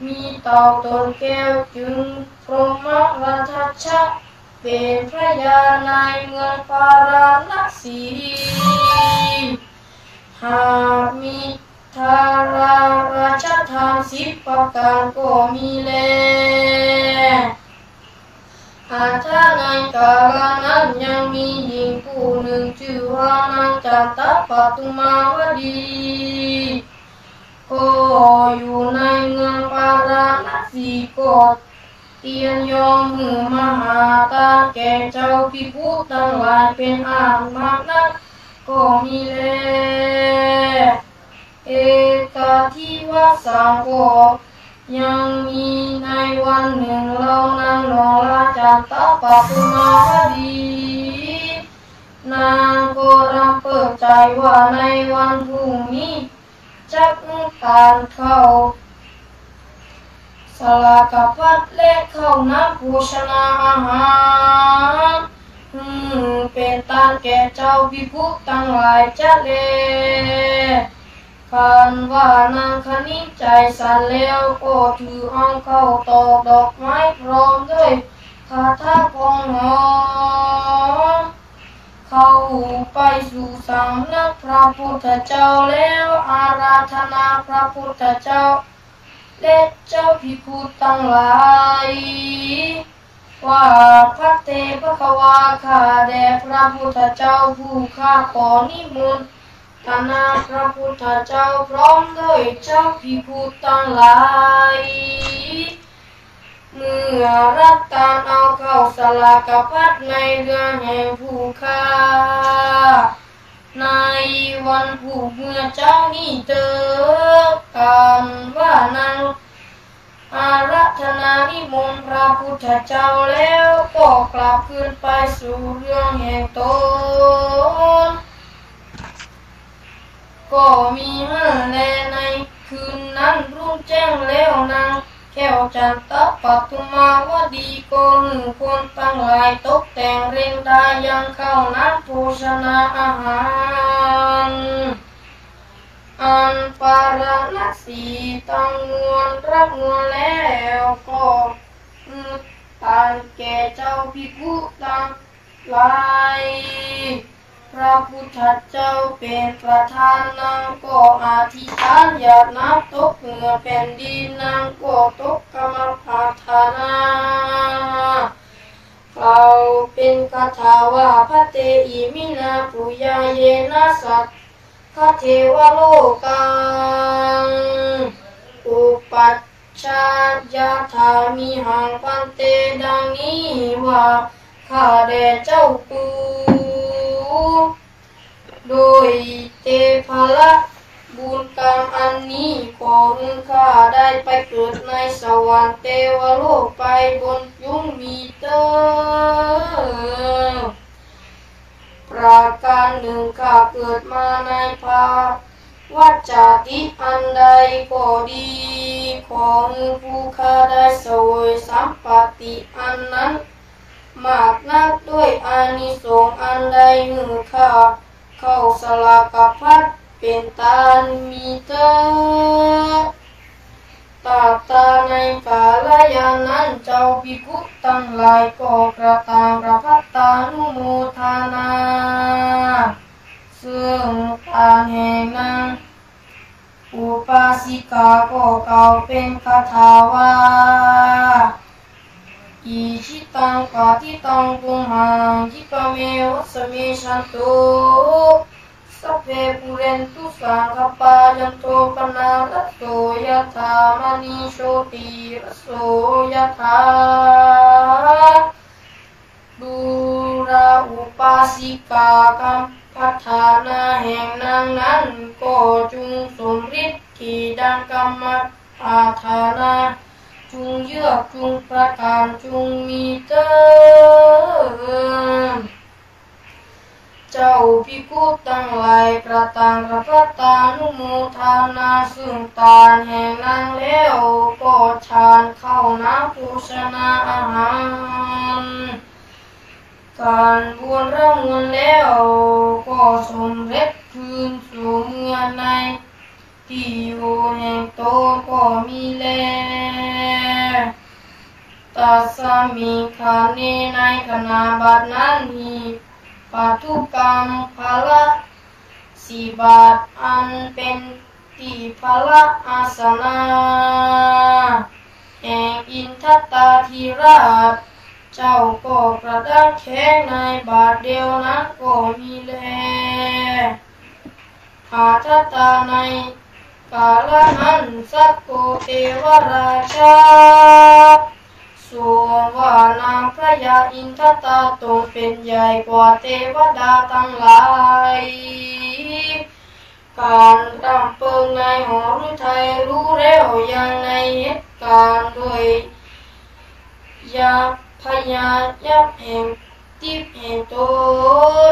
มีเต่าตนแก้วจึงพรหมรัตชะเป็นพระยาในเมืองพาราณสีหากมีทาราราชธรรม10 ประการก็มีแลถ้าในกาลนั้นยังมีหญิงผู้หนึ่งชื่อว่านางจันตปทุมาวดีก็อยู่ในเมืองพาราณสีก็เตียนยอมมือมหาตาแก่เจ้าภิกขุทั้งหลายเป็นอาสมากนักก็มีแลเอกทิวสังโฆยังมีในวันหนึ่งเรานางนราจันตปทุมาวดีนางก็รำเปิดใจว่าในวันพรุ่งนี้จักทานข้าวสลากพัดและข้าวน้ำโภชนาอาหารเป็นตานแก่เจ้าภิกขุทั้งหลายจะเลคันว่านางคณิใจสั่นแล้วก็ถือเอาเข้าตอกดอกไม้พร้อมด้วยคาถาพองหอมเข้าไปสู่สำนักพระพุทธเจ้าแล้วอาราธนาพระพุทธเจ้าและเจ้าภิกขุทั้งหลายว่าพระเตภควาข้าแด่พระพุทธเจ้าผู้ข้าขอนิมนต์ธนาพระพุทธเจ้าพร้อมด้วยเจ้าภิกขุทั้งหลายเมื่อรับการเอาเข้าสลากพัดในเรือนแห่งผู้ข้าในวันผู้เมื่อเจ้านี้เจอกันว่านางอาราธนานิมนต์พระพุทธเจ้าแล้วก็กลับคืนไปสู่เรือนแห่งตนก็มีแลในคืนนั้นรุ่งแจ้งแล้วนางแก้วจันตปทุมาวดีก็คนทั้งหลายตกแต่งเร่งได้ยังเข้านัดโภชนาอาหารอันปาราณสีตั้งมวลรักมวลแล้วก็ตานแก่เจ้าภิกขุทั้งหลายพระพุทธเจ้าเป็นประธานนางก็อธิษฐานหยาดน้ำตกเหนือแผ่นดินนางก็ตกกรรมปรารถนาเราเป็นคาถาว่าพระเตอิมินาปุยาเยนะสัตคเทวโลกังอุปัชฌายาธามิหังปันเตดังนี้ว่าข้าแด่เจ้าปู่โดยเตภละบุญกรรมอันนี้ของข้าได้ไปเกิดในสวรรค์เทวโลกไปบนยุงมีเตอประการหนึ่งข้าเกิดมาในภา วัจจาติอันใดก็ดีของผู้ข้าได้เสวยสัมปติอันนั้นมากนักด้วยอานิสงส์อันใดหือข้าเข้าสลากพัดเป็นตาลมีเตอตาตาในกาลยานั้นเจ้าภิกขุทั้งหลายก็กระตามประพัตตานุโมทนาซึ่งการแห่งนั้นอุปาสิกาก็กล่าวเป็นคาถาว่าอิชิตังปาทิตังปุมหังยิปะเมวัสเมชันโตสัพเพปุเรนตุสังคปายันโตปนารัสโสยถามณีโชติรัสโสยถาดูราอุปาสิกากัมพัฒนาแห่งนางนั้นก็จุงสมฤทธิ์ที่ดังกรรมอาธานาจุงเยือกจุงประการจุงมีเตอเจ้าภิกขุทั้งหลายกระตังกระพัตตานุโมทนาซึ่งตาแห่งนางแล้วก็ฌานเข้าน้ำโภชนาอาหารการบวชร่ำมนแล้วก็สมเร็จคืนสู่เมืองในที่อยู่แห่งโตก็มีแลตัสสมิคาเนในขณะบัดนั้นมีปัทุกรรมภละสี่บาทอันเป็นติภละอาสนะแห่งอินทตาธิราชเจ้าก็กระดังแข็งในบาทเดียวนั้นก็มีแลอาทัตตาในกาลนั้นสักโกเทวราชาส่วนว่านางพระยาอินทตาตรงเป็นใหญ่กว่าเทวดาทั้งหลายการดำเปิงในหอฤทัยรู้แล้วยังในเหตุการณ์ด้วยยาพยายับแห่งทิพย์แห่งต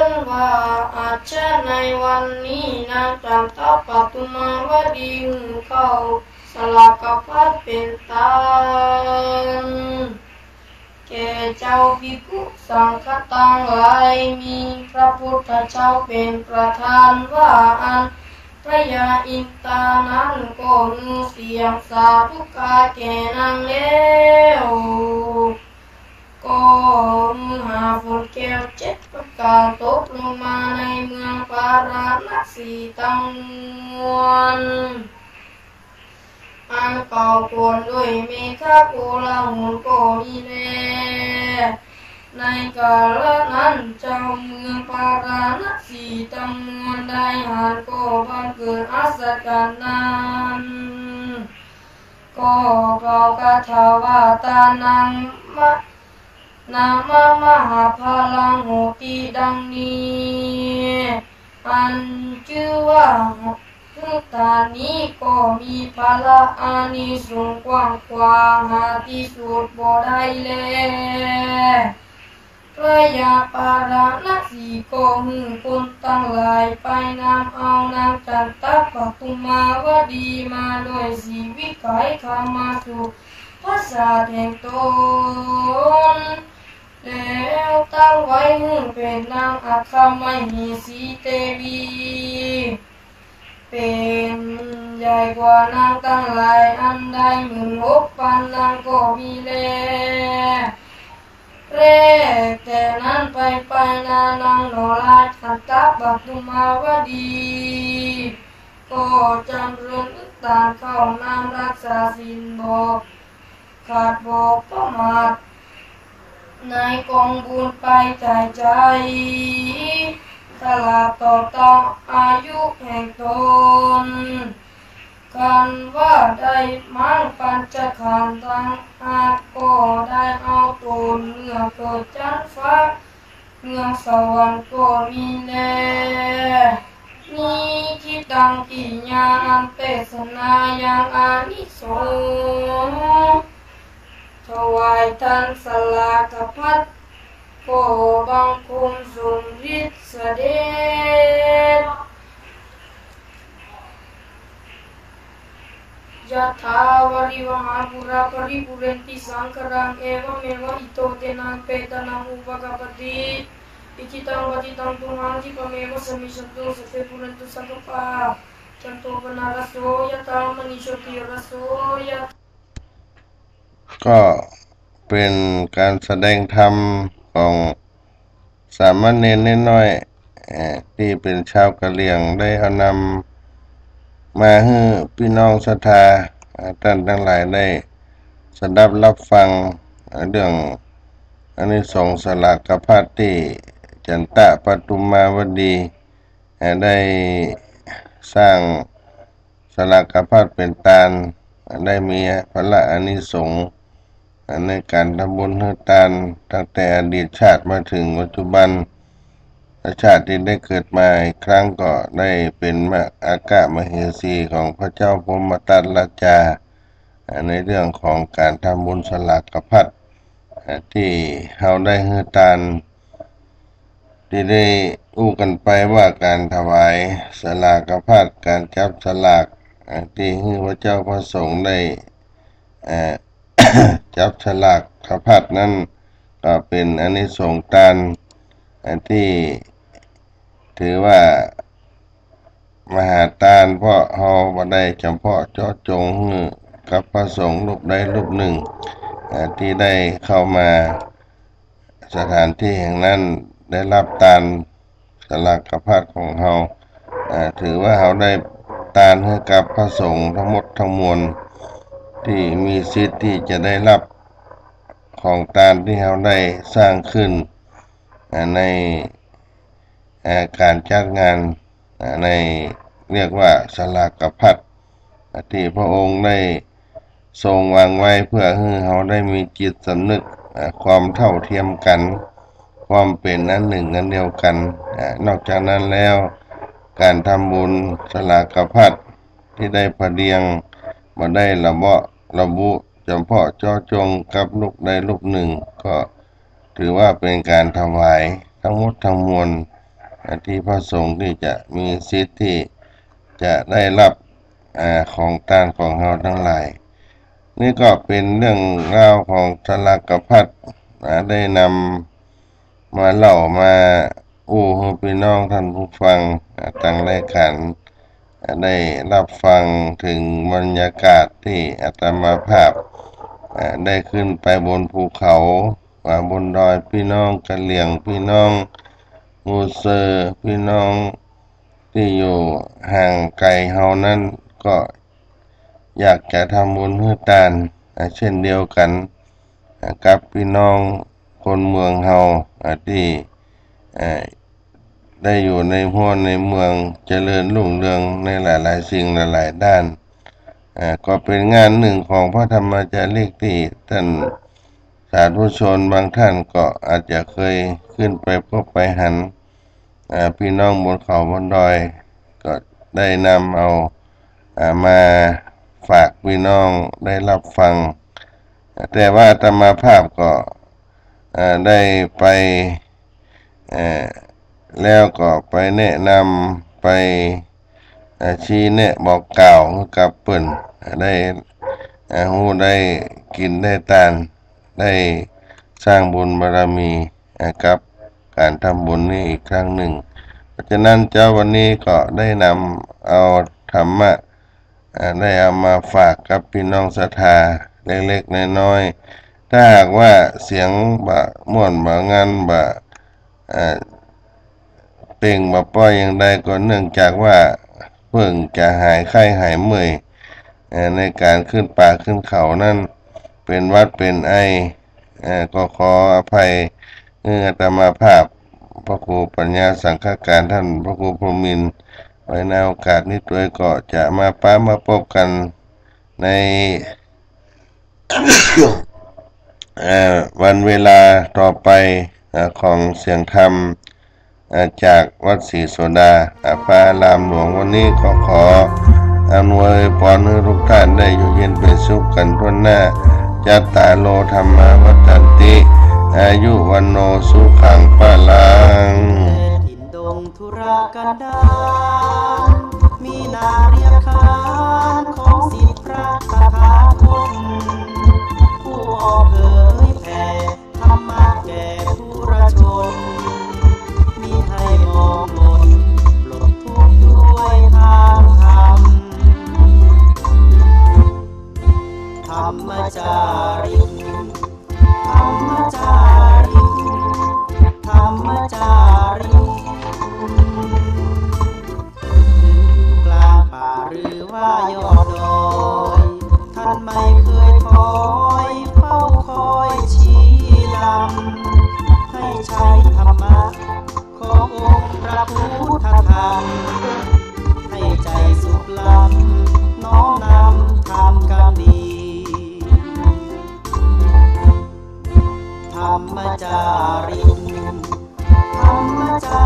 นว่าอาจจะในวันนี้นางจำทัพปัตุมาวดีเข้าสลากพัดเป็นตาแก่เจ้าภิกขุสังฆทั้งหลายมีพระพุทธเจ้าเป็นประธานว่าอันพระยาอินตานั้นก็มีเสียงสาธุการแก่นางแล้วก็หาฝนแก้ว7ประการตกลงมาในเมืองปาราณสีทั้งมวลอันเก่าโกนด้วยเมฆาโกลาหุนก็มีแลในกาลนั้นเจ้าเมืองปาราณสีทั้งมวลได้หารก็บังเกิดอัศจรรย์นั้นก็กล่าวคาถาว่าตานังนามมหาพลังโหติดังนี้อันชื่อว่าทุกตานี้ก็มีพละอานิสงส์กว้างขวางหาที่สุดบ่ได้แลพระยาปาราณสีก็หือคนตั้งหลายไปนำเอานางจันตปัตุมาวดีมาโดยสีวิไขเข้ามาสู่พระศาสแห่งตนแล้วตั้งไว้เป็นนางอัคมหิสีเตวีเป็นใหญ่กว่านางตั้งหลายอันใด16,000นางก็มีแลแรกแต่นั้นไปนางโนราชขันตปัตุมาวดีก็จำเริญตามเข้านามรักษาศีลบอกขาดบอกประมาทในกองบุญไปใจสละต่อต้องอายุแห่งตนกันว่าได้มั่งปัญจขันธ์ทั้งอาก็ได้เอาตนเมื่อเกิดจันฟ้าเมืองสวรรค์ก็มีแลนี้ที่ดังกิญาอันเทศนายังอานิสงส์ถวายท่านสลากพัดก็บังคมสมฤทธิ์เสด็จ ยะถาวริวหาปุราปริปุเรนติสังขรังเอวเมวะอิโตเตนะเปตนะอุปกปติอิจิตังปฏิตังตุหังจิปเมวะสมิชตุสเปปุเรนตุสังกปาจันโตปนารโสยะตามณิโชติรโสยะก็เป็นการแสดงธรรมของสามเณรน้อยที่เป็นชาวกะเหรี่ยงได้เอานำมาให้พี่น้องศรัทธาท่านทั้งหลายได้สดับรับฟังเรื่องอานิสงส์สลากภัตติจันตะปทุมมาวดีได้สร้างสลากภัตเป็นตาลได้มีพระอานิสงส์ในการทำบุญให้ทานตั้งแต่อดีตชาติมาถึงปัจจุบันชาติที่ได้เกิดมาอีกครั้งก็ได้เป็นอากาศมเหสีของพระเจ้าพรหมทัตราชาในเรื่องของการทำบุญสลากภัตที่เราได้ให้ทานที่ได้อู้กันไปว่าการถวายสลากภัตการจับสลากที่ให้พระเจ้าพระสงฆ์ได้จับฉลากขภัตนั้นก็เป็นอานิสงส์ทานที่ถือว่ามหาทานเพราะเราบ่ได้เฉพาะเจาะจงกับพระสงฆ์รูปใดรูปหนึ่งที่ได้เข้ามาสถานที่แห่งนั้นได้รับทานสลากขภัตของเราถือว่าเราได้ทานให้กับพระสงฆ์ทั้งหมดทั้งมวลที่มีสิทธิ์ที่จะได้รับของทานที่เราได้สร้างขึ้นในการจัดงานในเรียกว่าสลากภัตที่พระองค์ได้ทรงวางไว้เพื่อให้เราได้มีจิตสำนึกความเท่าเทียมกันความเป็นอันหนึ่งอันเดียวกันนอกจากนั้นแล้วการทำบุญสลากภัตที่ได้พเดียงมาได้ระบุเฉพาะเจาะจงกับลูกใดลูกหนึ่งก็ถือว่าเป็นการถวายทั้งหมดทั้งมวลที่พระสงฆ์ที่จะมีสิทธิ์ที่จะได้รับของทานของเราทั้งหลายนี่ก็เป็นเรื่องราวของสลากภัตได้นำมาเล่ามาให้พี่น้องท่านผู้ฟังต่างรายการได้รับฟังถึงบรรยากาศที่อาตมาภาพได้ขึ้นไปบนภูเขาบนดอยพี่น้องกะเหรี่ยงพี่น้องมูเซอร์พี่น้องที่อยู่ห่างไกลเฮานั้นก็อยากจะทำบุญให้ทานเช่นเดียวกันกับพี่น้องคนเมืองเฮาที่ได้อยู่ในห้วในเมืองเจริญรุ่งเรืองในหลายๆสิ่งหลายๆด้านก็เป็นงานหนึ่งของพระธรรมจารีกที่ท่านสาธุชนบางท่านก็อาจจะเคยขึ้นไปพบไปหันพี่น้องบนเขาบนดอยก็ได้นำเอามาฝากพี่น้องได้รับฟังแต่ว่าอาตมาภาพก็ได้ไปแล้วก็ไปแนะนำไปชี้แนะบอกกล่าวกับเปิ้นได้ฮู้ได้กินได้ทานได้สร้างบุญบารมีกับการทำบุญนี้อีกครั้งหนึ่งเพราะฉะนั้นเจ้าวันนี้ก็ได้นำเอาธรรมะได้เอามาฝากกับพี่น้องศรัทธาเล็กๆน้อยๆถ้าหากว่าเสียงม่วนงานเป่งป้อยอย่างใดก็เนื่องจากว่าเพิ่งจะหายไข้หายเมื่อยในการขึ้นป่าขึ้นเขานั่นเป็นวัดเป็นไอก็ขออภัยอาตมาภาพพระครูปัญญาสังฆการท่านพระครูพรหมินทร์ไว้ในโอกาสนี้ด้วยก็จะมาพบกันใน วันเวลาต่อไปของเสียงธรรมจากวัดศรีโสดาพระอารามหลวงวันนี้ขออำนวยพรให้ทุกท่านได้อยู่เย็นเป็นสุขกันทั่วหน้าจัตตาโลธรรมวัฏันติอายุวันโนสุขังพลังถิ่นดงธุรกันดารมีนาเรียกขานของศิษย์พระ ตถาคตผู้ออกเผยแผ่ธรรมะแก่ทุรชนมิให้มองมนปลดทุกข์ด้วยทางธรรมธรรมจาริกธรรมจาริกธรรมจาริกกลางป่าหรือว่ายอดดอยท่านไม่เคยถอยเฝ้าคอยชี้นำให้ใช้ธรรมะขององค์พระพุทธธรรมให้ใจสุขล้ำน้อมนำทำกรรมดีธรรมจาริกธรรมจา